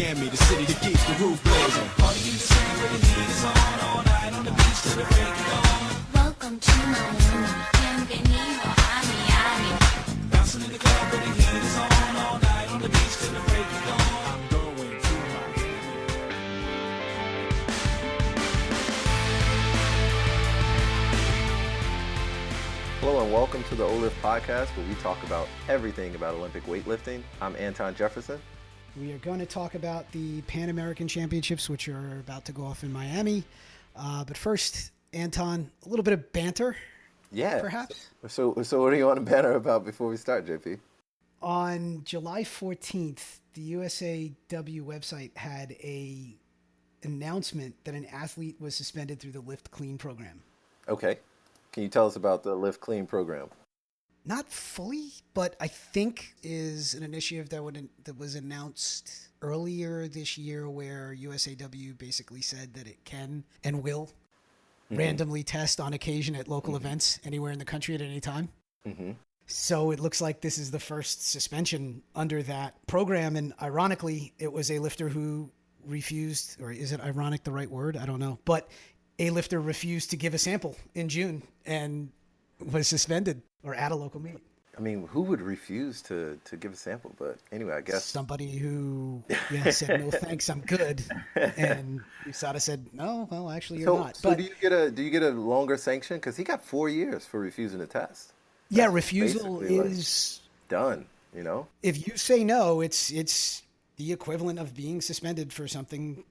Miami, the city that keeps the roof blazing. Party in the sand where the heat is on, all night on the beach till the break of dawn. Welcome to Miami, bienvenido a Miami. Bouncing in the club where the heat is on, all night on the beach till the break of dawn. I'm going to Miami. Hello and welcome to the OLIF podcast, where we talk about everything about Olympic weightlifting. I'm Anton Jefferson. We are going to talk about the Pan American Championships, which are about to go off in Miami. But first, Anton, a little bit of banter, perhaps? So what do you want to banter about before we start, JP? On July 14th, the USAW website had a announcement that an athlete was suspended through the Lift Clean program. Okay. Can you tell us about the Lift Clean program? Not fully, but I think is an initiative that was announced earlier this year, where USAW basically said that it can and will randomly test on occasion at local events anywhere in the country at any time. So it looks like this is the first suspension under that program. And ironically, it was a lifter who refused, or is it ironic the right word? I don't know. But a lifter refused to give a sample in June and was suspended or at a local meet. I mean, who would refuse to give a sample? But anyway, I guess somebody who said, no, thanks, I'm good. And USADA said, no, well, actually you're not. So but do you get a longer sanction? Because he got 4 years for refusing to test. Yeah, refusal is done, you know? If you say no, it's the equivalent of being suspended for something,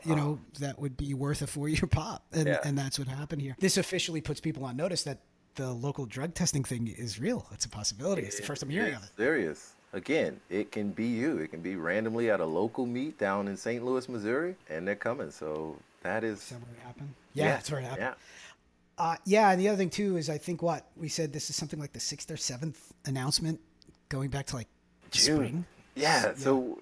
you know, that would be worth a 4-year pop. And that's what happened here. This officially puts people on notice that the local drug testing thing is real. It's a possibility. It's the first time hearing of it. Serious. Again, it can be you. It can be randomly at a local meet down in St. Louis, Missouri, and they're coming. So that is... Is that where it happened? Yeah, that's where it happened. Yeah. And the other thing, too, is I think we said this is something like the 6th or 7th announcement going back to, like, June. Spring. Yeah, so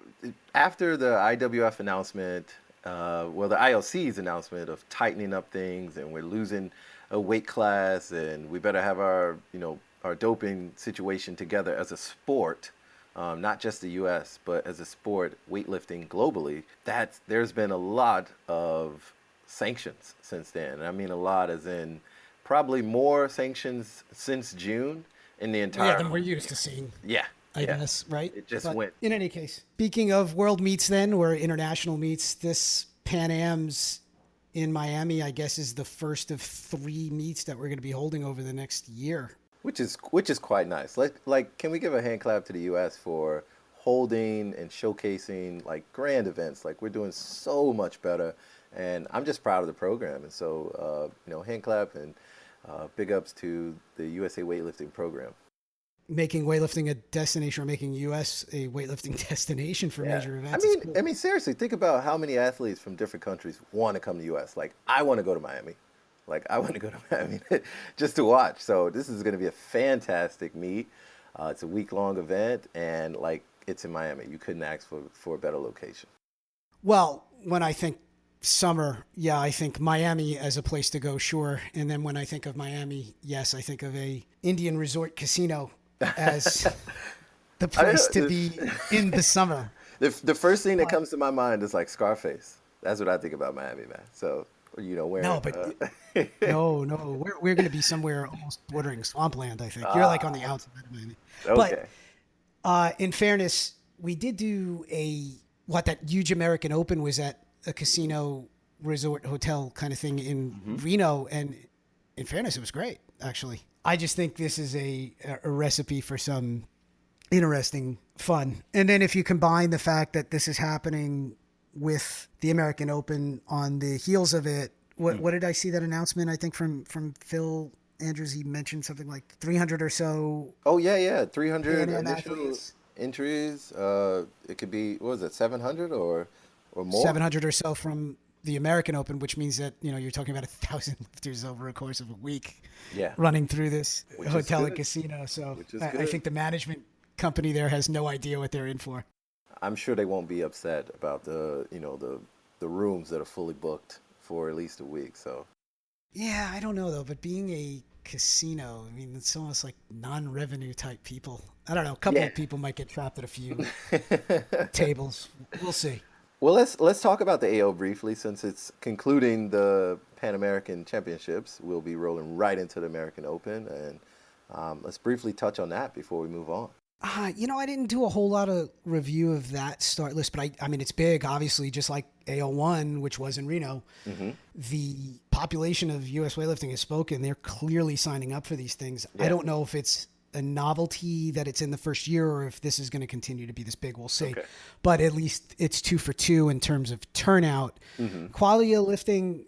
after the IWF announcement, the IOC's announcement of tightening up things, and we're losing a weight class, and we better have our doping situation together as a sport, not just the U.S., but as a sport, weightlifting globally, there's been a lot of sanctions since then. And I mean a lot as in probably more sanctions since June in the entire... than we're used to seeing. I guess, right? It just went. In any case, speaking of world meets then, or international meets, this Pan Ams in Miami, I guess, is the first of 3 meets that we're going to be holding over the next year. Which is quite nice. Like, can we give a hand clap to the U.S. for holding and showcasing like grand events? Like, we're doing so much better, and I'm just proud of the program. And so, hand clap and big ups to the USA Weightlifting program. Making weightlifting a destination, or making U.S. a weightlifting destination for major events. I mean, seriously, think about how many athletes from different countries want to come to U.S. Like, I want to go to Miami. Just to watch. So this is going to be a fantastic meet. It's a week-long event, and it's in Miami. You couldn't ask for a better location. Well, when I think summer, I think Miami as a place to go, sure. And then when I think of Miami, yes, I think of a Indian resort casino as the place to be in the summer. The first thing that comes to my mind is like Scarface. That's what I think about Miami, man. So, where... No, but no, we're going to be somewhere almost bordering swampland, I think. You're like on the outside of Miami. Okay. But in fairness, we did do that huge American Open was at a casino resort hotel kind of thing in Reno. And in fairness, it was great, actually. I just think this is a recipe for some interesting fun. And then if you combine the fact that this is happening with the American Open on the heels of it, what did I see that announcement? I think from Phil Andrews, he mentioned something like 300 or so. Oh yeah, 300 initial athletes. Entries. It could be, what was it, 700 or more? 700 or so from the American Open, which means that, you're talking about 1,000 lifters over a course of a week running through this hotel and casino. So I think the management company there has no idea what they're in for. I'm sure they won't be upset about the rooms that are fully booked for at least a week. So yeah, I don't know though, but being a casino, I mean, it's almost like non-revenue type people. I don't know. A couple of people might get trapped at a few tables. We'll see. Well, let's talk about the AO briefly since it's concluding the Pan American Championships. We'll be rolling right into the American Open, and let's briefly touch on that before we move on. I didn't do a whole lot of review of that start list, but I mean, it's big, obviously, just like AO1, which was in Reno. The population of U.S. weightlifting has spoken. They're clearly signing up for these things. Yeah. I don't know if it's a novelty that it's in the first year or if this is going to continue to be this big. We'll see. Okay. But at least it's 2 for 2 in terms of turnout. Quality of lifting,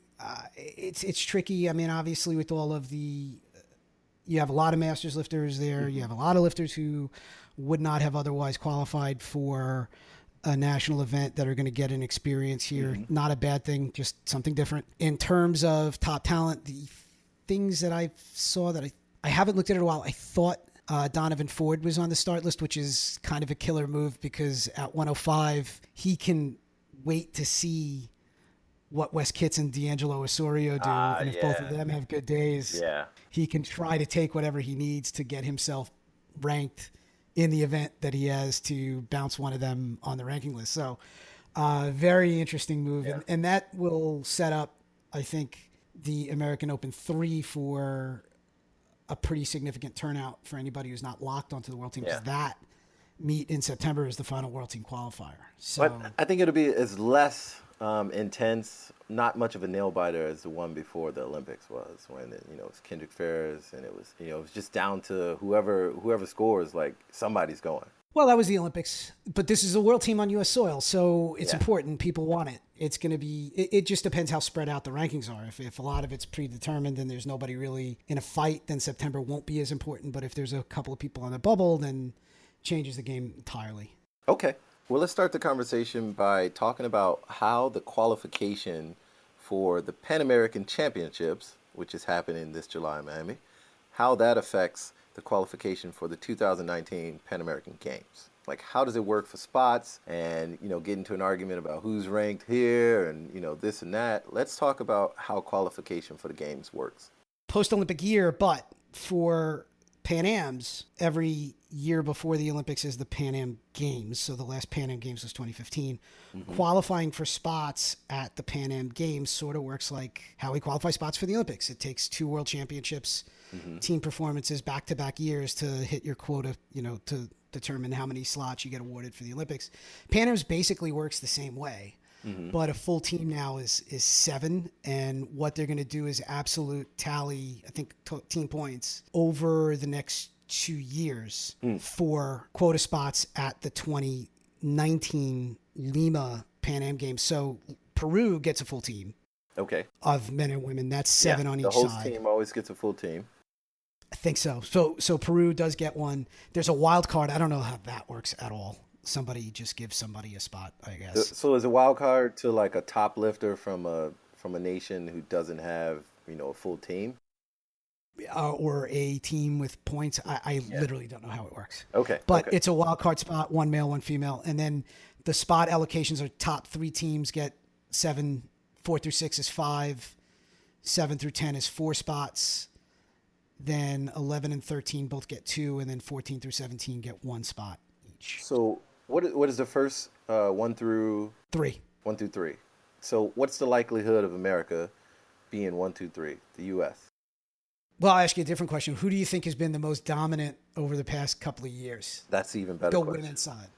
it's tricky. I mean, obviously, with all of you have a lot of masters lifters there. You have a lot of lifters who would not have otherwise qualified for a national event that are going to get an experience here. Not a bad thing, just something different. In terms of top talent, the things that I saw that I haven't looked at it in a while, I thought Donovan Ford was on the start list, which is kind of a killer move because at 105, he can wait to see what Wes Kitts and D'Angelo Osorio do. And if both of them have good days, he can try to take whatever he needs to get himself ranked in the event that he has to bounce one of them on the ranking list. So very interesting move. And that will set up, I think, the American Open 3 for a pretty significant turnout for anybody who's not locked onto the world team, because that meet in September is the final world team qualifier. So But I think it'll be as less intense, not much of a nail biter as the one before the Olympics was, when it was Kendrick Ferris, and it was just down to whoever scores, like somebody's going. Well, that was the Olympics, but this is a world team on U.S. soil, so it's important. People want it. It's going to be, it just depends how spread out the rankings are. If a lot of it's predetermined and there's nobody really in a fight, then September won't be as important. But if there's a couple of people on the bubble, then changes the game entirely. Okay. Well, let's start the conversation by talking about how the qualification for the Pan American Championships, which is happening this July in Miami, how that affects the qualification for the 2019 Pan American Games. Like, how does it work for spots and, get into an argument about who's ranked here and, this and that. Let's talk about how qualification for the games works. Post-Olympic year, but for Pan Ams, every year before the Olympics is the Pan Am Games. So the last Pan Am Games was 2015. Qualifying for spots at the Pan Am Games sort of works like how we qualify spots for the Olympics. It takes 2 world championships, team performances back-to-back years to hit your quota, to determine how many slots you get awarded for the Olympics. Pan Am's basically works the same way. But a full team now is 7, and what they're going to do is absolute tally, I think, team points over the next 2 years for quota spots at the 2019 Lima Pan Am Games. So Peru gets a full team. Okay. Of men and women. That's 7 on each side. The host team always gets a full team. I think so. So Peru does get one. There's a wild card. I don't know how that works at all. Somebody just gives somebody a spot, I guess. So is a wild card to like a top lifter from a nation who doesn't have a full team, or a team with points? I literally don't know how it works. Okay, but it's a wild card spot, 1 male, 1 female, and then the spot allocations are top 3 teams get 7, 4 through 6 is 5, 7 through 10 is 4 spots. Then 11 and 13 both get 2, and then 14 through 17 get 1 spot each. So what is the first 1 through 3? 1 through 3. So what's the likelihood of America being 1, 2, 3? The U.S. Well, I'll ask you a different question. Who do you think has been the most dominant over the past couple of years? That's even better. The question. women's side.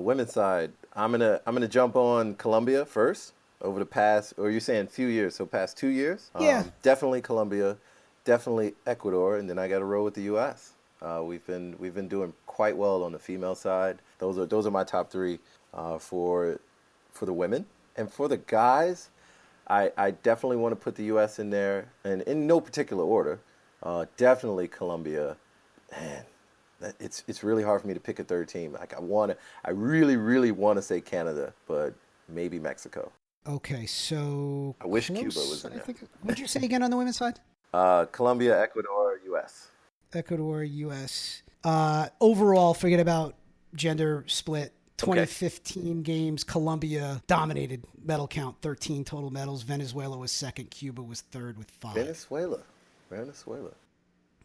Women's side. I'm gonna jump on Colombia first. Over the past, or you're saying few years, so past 2 years? Yeah. Definitely Colombia, definitely Ecuador, and then I got to roll with the U.S. We've been doing quite well on the female side. Those are my top 3 for the women. And for the guys, I definitely want to put the U.S. in there, and in no particular order. Definitely Colombia. Man, it's really hard for me to pick a third team. Like I really, really want to say Canada, but maybe Mexico. Okay, so I wish Cuba was in there. What did you say again on the women's side? Colombia, Ecuador, U.S. Ecuador, U.S. Overall, forget about gender split. 2015 games, Colombia dominated medal count, 13 total medals. Venezuela was second. Cuba was third with 5. Venezuela.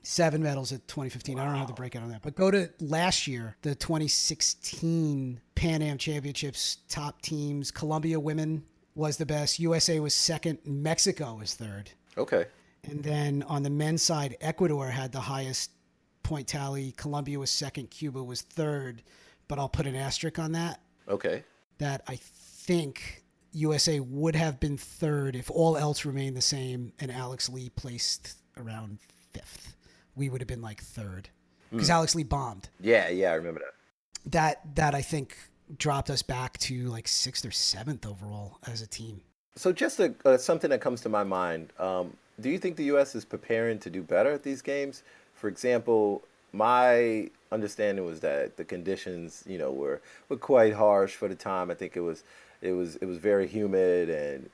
7 medals at 2015. I don't have the breakout on that. But go to last year, the 2016 Pan Am Championships, top teams. Colombia women was the best. USA was second. Mexico was third. Okay. And then on the men's side, Ecuador had the highest point tally. Colombia was second. Cuba was third. But I'll put an asterisk on that. Okay. That I think USA would have been third if all else remained the same and Alex Lee placed around fifth. We would have been like third because Alex Lee bombed. Yeah, I remember that. That I think dropped us back to like 6th or 7th overall as a team. So just something that comes to my mind, do you think the U.S. is preparing to do better at these games? For example, my understanding was that the conditions, were quite harsh for the time. I think it was very humid and,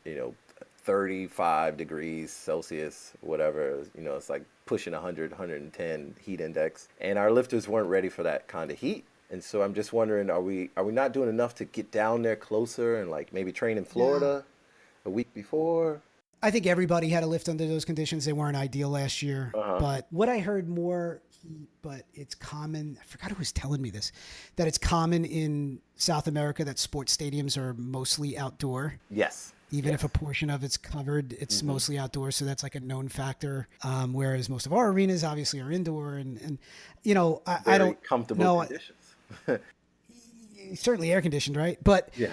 35 degrees Celsius, whatever. It's like pushing 100, 110 heat index. And our lifters weren't ready for that kind of heat. And so I'm just wondering, are we not doing enough to get down there closer and like maybe train in Florida a week before? I think everybody had to lift under those conditions. They weren't ideal last year. But what I heard more, but it's common, I forgot who was telling me this, that it's common in South America that sports stadiums are mostly outdoor. Yes. Even if a portion of it's covered, it's mostly outdoors. So that's like a known factor. Whereas most of our arenas obviously are indoor and I don't comfortable conditions. Certainly air conditioned, right? But yeah.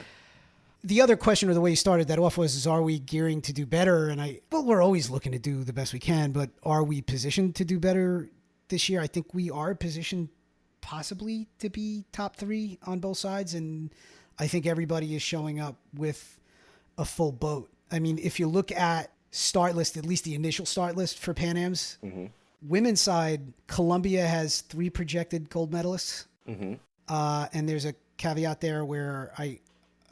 The other question, or the way you started that off, was are we gearing to do better? And we're always looking to do the best we can, but are we positioned to do better this year? I think we are positioned possibly to be top 3 on both sides. And I think everybody is showing up with a full boat. I mean, if you look at start list, at least the initial start list for Pan Ams, women's side, Colombia has 3 projected gold medalists. And there's a caveat there where I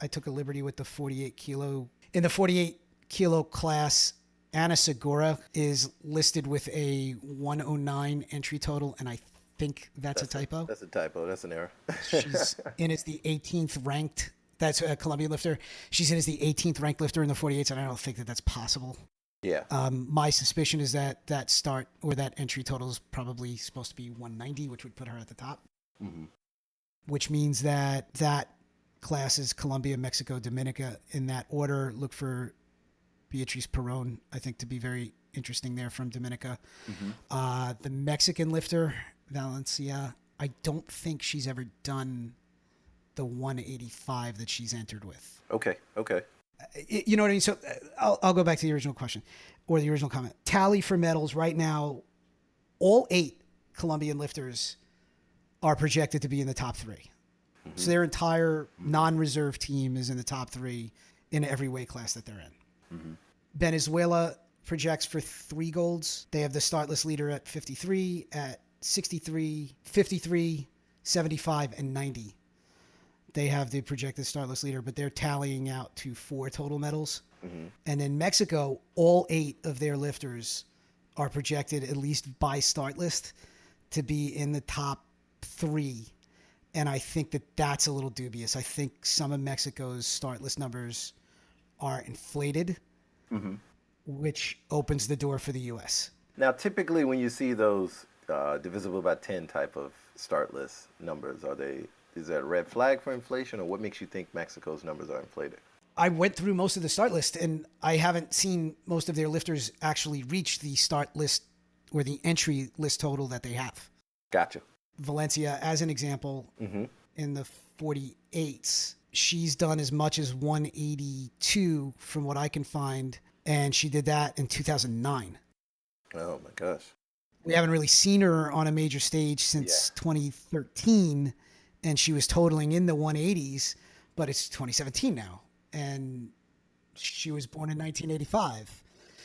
took a liberty with the 48 kilo. In the 48 kilo class, Anna Segura is listed with a 109 entry total, and I think that's a typo. That's a typo. That's an error. She's in as the 18th ranked. That's a Colombian lifter. She's in as the 18th ranked lifter in the 48s, and I don't think that that's possible. Yeah. My suspicion is that start or that entry total is probably supposed to be 190, which would put her at the top. Which means that class is Colombia, Mexico, Dominica in that order. Look for Beatriz Perón, I think, to be very interesting there from Dominica. The Mexican lifter, Valencia, I don't think she's ever done the 185 that she's entered with. Okay. You know what I mean? So I'll go back to the original question or the original comment. Tally for medals right now, all 8 Colombian lifters are projected to be in the top 3. So their entire non-reserve team is in the top 3 in every weight class that they're in. Venezuela projects for 3 golds. They have the start list leader at 53, at 63, 53, 75, and 90. They have the projected start list leader, but they're tallying out to 4 total medals. And then Mexico, all 8 of their lifters are projected, at least by start list, to be in the top 3. And I think that's a little dubious. I think some of Mexico's start list numbers are inflated, which opens the door for the U.S. Now, typically when you see those divisible by 10 type of start list numbers, is that a red flag for inflation, or what makes you think Mexico's numbers are inflated? I went through most of the start list, and I haven't seen most of their lifters actually reach the start list or the entry list total that they have. Gotcha. Valencia, as an example, in the 48s, she's done as much as 182 from what I can find, and she did that in 2009. Oh my gosh. We haven't really seen her on a major stage since 2013, and she was totaling in the 180s, but it's 2017 now, and she was born in 1985.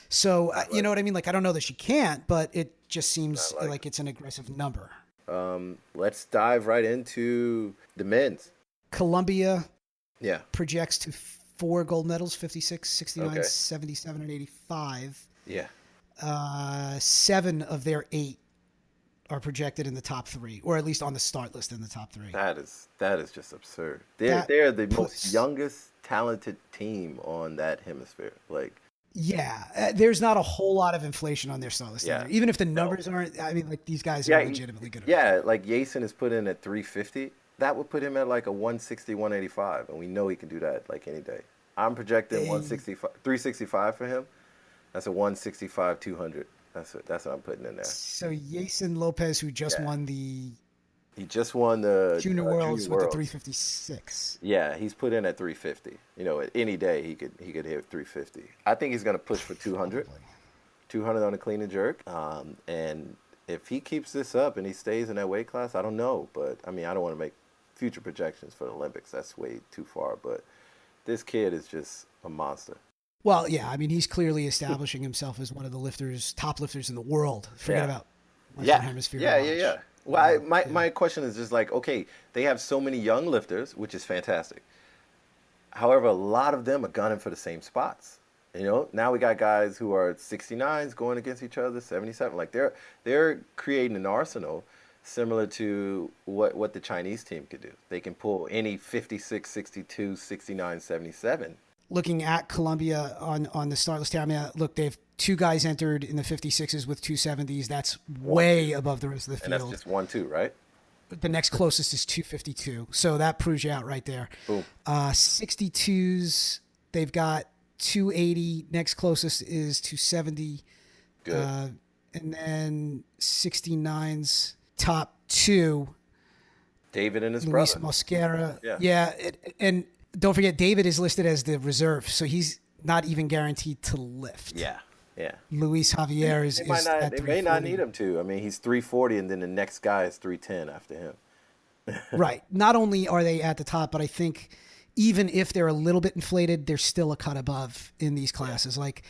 So, you know what I mean? Like, I don't know that she can't, but it just seems like it's an aggressive number. Let's dive right into the men's. Colombia projects to 4 gold medals, 56, 69, 77, and 85. Yeah. 7 of their 8 are projected in the top 3, or at least on the start list in the top 3. That is just absurd. They're the most youngest talented team on that hemisphere. Like, Yeah, there's not a whole lot of inflation on their start list Yeah. either. Even if the No. numbers aren't, I mean, like these guys Yeah, are legitimately good. yeah, like Yason is put in at 350. That would put him at like a 160, 185, and we know he can do that like any day. I'm projecting They, 165, 365 for him. That's a 165, 200. That's what I'm putting in there. so Yason Lopez, who just Yeah. won the He just won the Junior Junior Worlds with the Worlds. 356. Yeah, he's put in at 350. You know, any day he could hit 350. I think he's gonna push for 200. Probably. 200 on a clean and jerk. And if he keeps this up and he stays in that weight class, I don't know. But I mean, I don't want to make future projections for the Olympics. That's way too far. But this kid is just a monster. Well, yeah, I mean, he's clearly establishing himself as one of the top lifters in the world. Forget Yeah. about Western Yeah. Hemisphere. Yeah, yeah, knowledge. yeah. Well, my question is just like, okay, they have so many young lifters, which is fantastic. However, a lot of them are gunning for the same spots. You know, now we got guys who are 69s going against each other, 77. Like they're creating an arsenal similar to what the Chinese team could do. They can pull any 56, 62, 69, 77. Looking at Colombia on the start list here, I mean, look, they've two guys entered in the 56s with 270s. That's way above the rest of the And that's field. just 1-2, right? The next closest is 252. So that proves you out right there. Boom. 62s, they've got 280. Next closest is 270. Good. And then 69s, top two, David and his Luis brother. Mosquera. Yeah. Yeah. And don't forget, David is listed as the reserve. So he's not even guaranteed to lift. Yeah. Yeah. Luis Javier is, They might is not. at They may not 340. need him to. I mean, he's 340, and then the next guy is 310 after him. Right. Not only are they at the top, but I think even if they're a little bit inflated, they're still a cut above in these classes. Like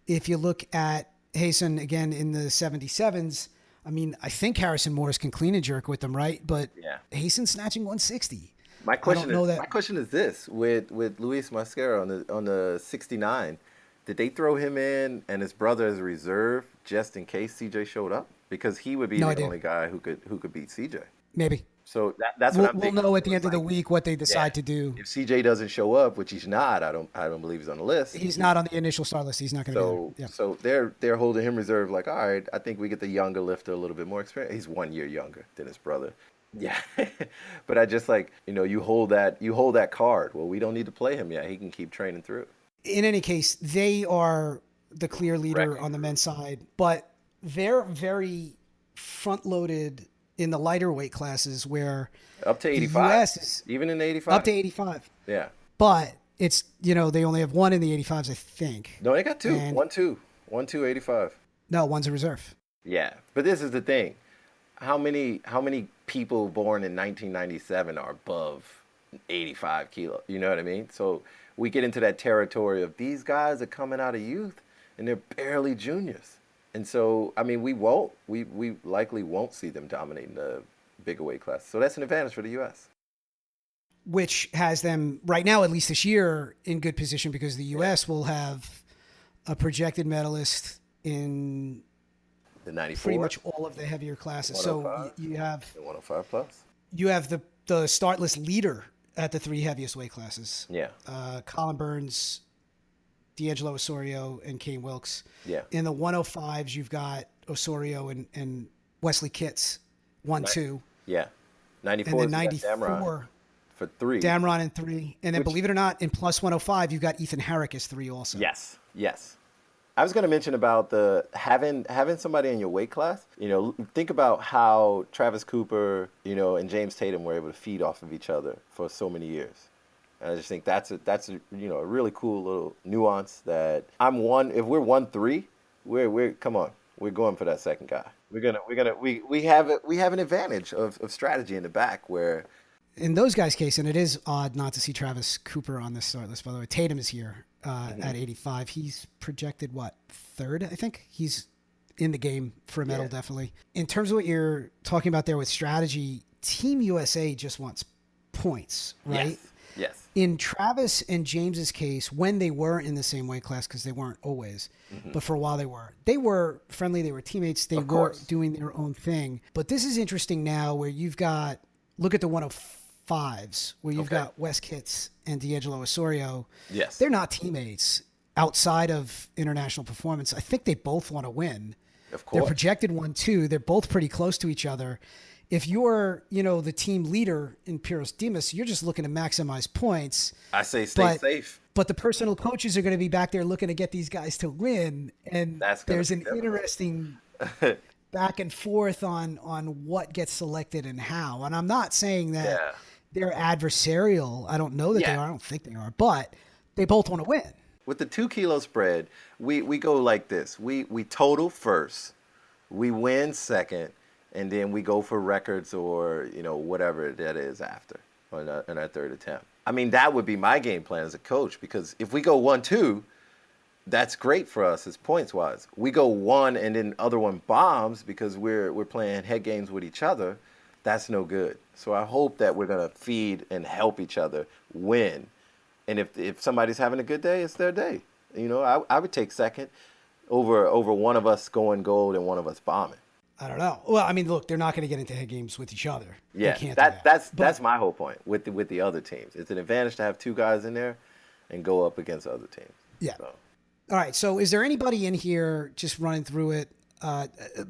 if you look at Hasan again in the 77s, I mean, I think Harrison Morris can clean and jerk with them, right? But Yeah. Hasan snatching 160. My question know is that- my question is this: with Luis Mascara on the 69, did they throw him in and his brother as a reserve just in case CJ showed up? Because he would be No the idea. only guy who could beat CJ. Maybe. So that's what We'll, I'm we'll thinking. know at the end of the Like, week what they decide yeah, to do. if CJ doesn't show up, which he's not, I don't believe he's on the list. He's not on the initial start list. He's not going to So be there. Yeah. so they're holding him reserve. Like, all right, I think we get the younger lifter a little bit more experience. He's 1 year younger than his brother. Yeah, but I just like you hold that card. Well, we don't need to play him yet. He can keep training through. In any case, they are the clear leader Correct. on the men's side, but they're very front loaded in the lighter weight classes where Up to the 85. US is Even in 85. up to 85. Yeah. But it's, they only have one in the 85s, I think. No, they got two. And- 1-2. 1-2, 85. No, one's a reserve. Yeah. But this is the thing. How many people born in 1997 are above 85 kilo? You know what I mean? So we get into that territory of these guys are coming out of youth and they're barely juniors. And so, I mean, we likely won't see them dominating the bigger weight class. So that's an advantage for the U.S. Which has them right now, at least this year, in good position because the U.S. will have a projected medalist in The 94. pretty much all of the heavier classes. So 105. you have The 105 plus. the start list leader at the three heaviest weight classes. Yeah. Colin Burns, D'Angelo Osorio, and Kane Wilkes. Yeah. In the 105s, you've got Osorio and Wesley Kitts, 1-2. Yeah. 94 And then is Damron 94, for 3. Damron in 3. And then Which- believe it or not, in plus 105, you've got Ethan Herrick as 3 also. Yes. Yes. I was going to mention about the having somebody in your weight class. Think about how Travis Cooper, and James Tatum were able to feed off of each other for so many years. And I just think that's a really cool little nuance that if we're 1-3, we're come on, we're going for that second guy. We have an advantage of strategy in the back where In those guys' case, and it is odd not to see Travis Cooper on this start list, by the way. Tatum is here at 85. He's projected, third, I think? He's in the game for a medal, definitely. In terms of what you're talking about there with strategy, Team USA just wants points, right? Yes. In Travis and James's case, when they were in the same weight class, because they weren't always, but for a while they were friendly, they were teammates, they Of were course. doing their own thing. But this is interesting now where you've got, look at the 105s, where you've Okay. got Wes Kitts and D'Angelo Osorio. Yes. They're not teammates. outside of international performance, I think they both want to win. Of They're course. projected 1-2. They're both pretty close to each other. If you're, the team leader in Pyrrhus Demas, you're just looking to maximize points. I say stay safe. But the personal coaches are going to be back there looking to get these guys to win. And there's an interesting back and forth on what gets selected and how. And I'm not saying that they're adversarial. I don't know that they are. I don't think they are. But they both want to win. With the 2 kilo spread, we go like this. We total first, we win second, and then we go for records or whatever that is after on our third attempt. I mean, that would be my game plan as a coach, because if we go 1-2, that's great for us as points wise. We go 1 and then other one bombs because we're playing head games with each other. That's no good. So I hope that we're gonna feed and help each other win. And if somebody's having a good day, it's their day. I would take second over one of us going gold and one of us bombing. I don't know. Well, I mean, look, they're not going to get into head games with each other. Yeah, they can't do that. That's my whole point with the other teams. It's an advantage to have 2 guys in there and go up against other teams. Yeah. So. All right. So is there anybody in here, just running through it?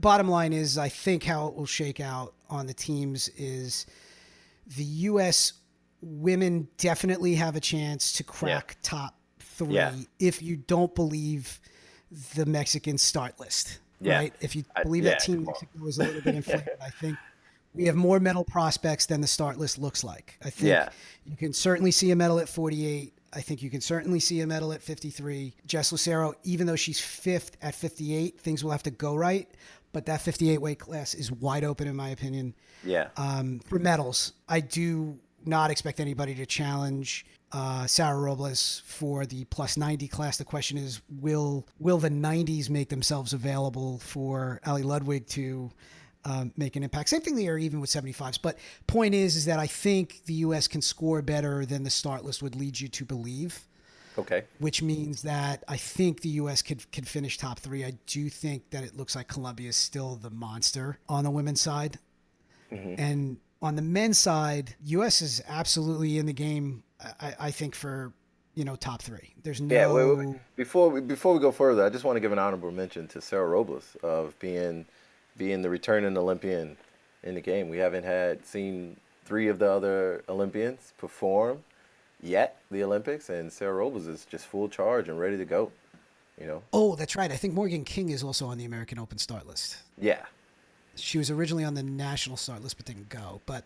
Bottom line is, I think how it will shake out on the teams is the U.S. women definitely have a chance to crack top 3 if you don't believe the Mexican start list. Yeah. Right? If you believe that Team Mexico is a little bit inflated, I think we have more medal prospects than the start list looks like. I think you can certainly see a medal at 48. I think you can certainly see a medal at 53. Jess Lucero, even though she's 5th at 58, things will have to go right. But that 58 weight class is wide open, in my opinion. Yeah. For medals, I do not expect anybody to challenge Sarah Robles for the plus 90 class. The question is, will the 90s make themselves available for Ali Ludwig to make an impact? Same thing there, even with 75s. But point is that I think the U.S. can score better than the start list would lead you to believe. Okay. Which means that I think the U.S. could finish top 3. I do think that it looks like Colombia is still the monster on the women's side. Mm-hmm. And on the men's side, U.S. is absolutely in the game, I think, for, top 3. There's no... Yeah, wait. Before we go further, I just want to give an honorable mention to Sarah Robles of being the returning Olympian in the game. We haven't seen 3 of the other Olympians perform yet the Olympics, and Sarah Robles is just full charge and ready to go. Oh, that's right. I think Morgan King is also on the American Open start list. Yeah. She was originally on the national start list but didn't go. But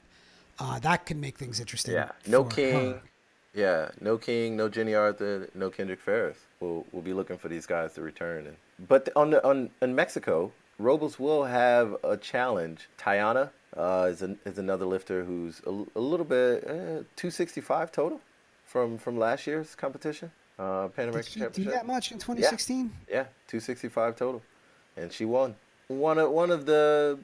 that can make things interesting. Yeah. No for King. her. Yeah. No King. No Jenny Arthur. No Kendrick Ferris. We'll be looking for these guys to return. But on Mexico, Robles will have a challenge. Tayana is another lifter who's a little bit 265 total from last year's competition. Pan American Championship. Did she do that much in 2016? Yeah, 265 total, and she won. One of the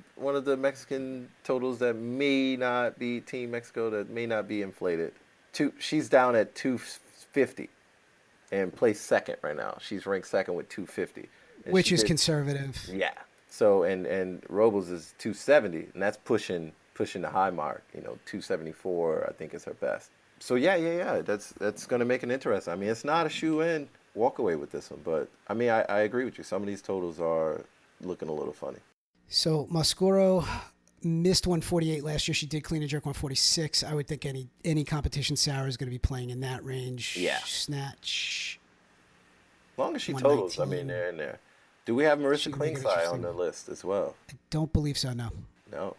Mexican totals that may not be Team Mexico, that may not be inflated. She's down at 250 and placed second right now. She's ranked second with 250, which is conservative. Yeah. So and Robles is 270, and that's pushing the high mark. 274 I think is her best. So yeah. That's going to make it interesting. I mean, it's not a shoe-in walk away with this one, but I mean, I agree with you. Some of these totals are looking a little funny. So Mascoro missed 148 last year. She did clean and jerk 146. I would think any competition Sarah is going to be playing in that range. Yeah. Snatch. As long as she totals, I mean, they're in there. Do we have Marissa Klingside on the list as well? I don't believe so, no. No.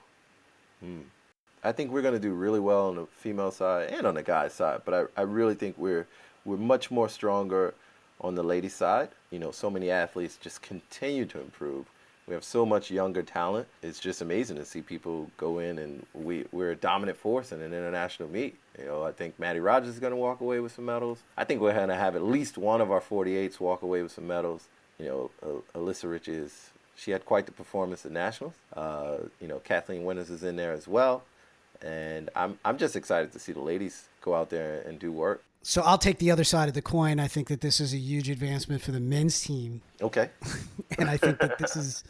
I think we're going to do really well on the female side and on the guy side, but I really think we're much more stronger on the lady side. So many athletes just continue to improve. We have so much younger talent. It's just amazing to see people go in, and we're a dominant force in an international meet. I think Mattie Rogers is going to walk away with some medals. I think we're going to have at least one of our 48s walk away with some medals. Allyssa Ritchy she had quite the performance at nationals. Kathleen Winters is in there as well. And I'm just excited to see the ladies go out there and do work. So I'll take the other side of the coin. I think that this is a huge advancement for the men's team. Okay. And I think that this is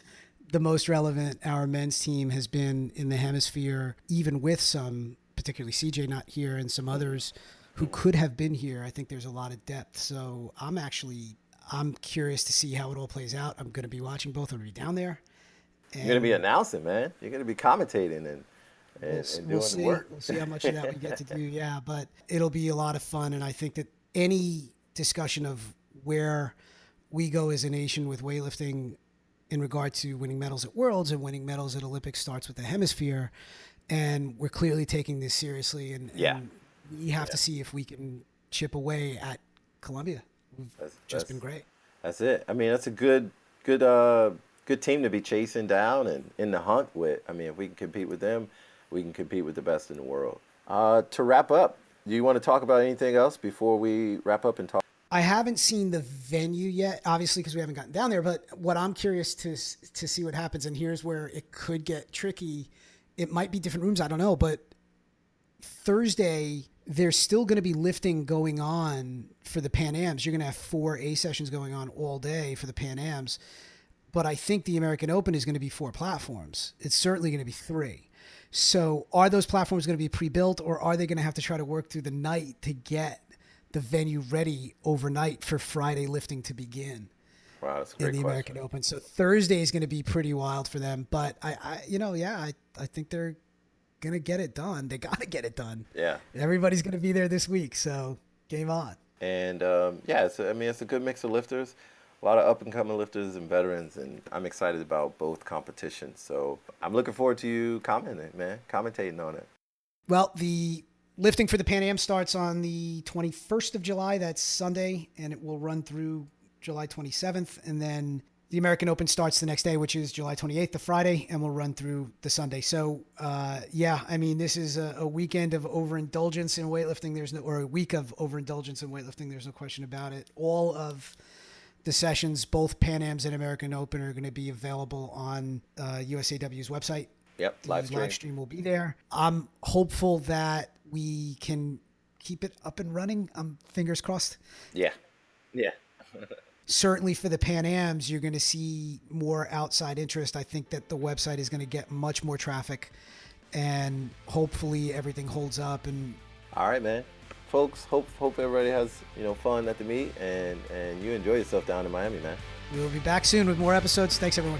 the most relevant our men's team has been in the hemisphere, even with some, particularly CJ not here, and some others who could have been here. I think there's a lot of depth. So I'm actually I'm curious to see how it all plays out. I'm going to be watching both. I'm going to be down there. You're going to be announcing, man. You're going to be commentating and We'll doing see. the work. We'll see how much of that we get to do. Yeah, but it'll be a lot of fun. And I think that any discussion of where we go as a nation with weightlifting in regard to winning medals at Worlds and winning medals at Olympics starts with the hemisphere. And we're clearly taking this seriously. And we have to see if we can chip away at Columbia. We've just been great. That's it. I mean, that's a good team to be chasing down and in the hunt with. I mean, if we can compete with them, we can compete with the best in the world. To wrap up, do you want to talk about anything else before we wrap up and talk? I haven't seen the venue yet, obviously, because we haven't gotten down there. But what I'm curious to see what happens, and here's where it could get tricky. It might be different rooms. I don't know. But Thursday, there's still going to be lifting going on for the Pan Ams. You're going to have 4 A sessions going on all day for the Pan Ams. But I think the American Open is going to be 4 platforms. It's certainly going to be 3. So are those platforms going to be pre-built, or are they going to have to try to work through the night to get the venue ready overnight for Friday lifting to begin? Wow, that's a great in the question. American Open. So Thursday is going to be pretty wild for them. But I think they're going to get it done. They got to get it done. Yeah. Everybody's going to be there this week. So game on. And it's a good mix of lifters. A lot of up-and-coming lifters and veterans, and I'm excited about both competitions. So I'm looking forward to you commentating on it. Well, the lifting for the Pan Am starts on the 21st of July. That's Sunday, and it will run through July 27th. And then the American Open starts the next day, which is July 28th, the Friday, and will run through the Sunday. So, this is a weekend of overindulgence in weightlifting. Or a week of overindulgence in weightlifting. There's no question about it. All of the sessions, both Pan Ams and American Open, are going to be available on USAW's website. Yep, live stream will be there. I'm hopeful that we can keep it up and running. Fingers crossed. Yeah. Certainly for the Pan Ams, you're going to see more outside interest. I think that the website is going to get much more traffic, and hopefully everything holds up. And all right, man. Folks, hope everybody has fun at the meet and you enjoy yourself down in Miami, man. We'll be back soon with more episodes. Thanks, everyone.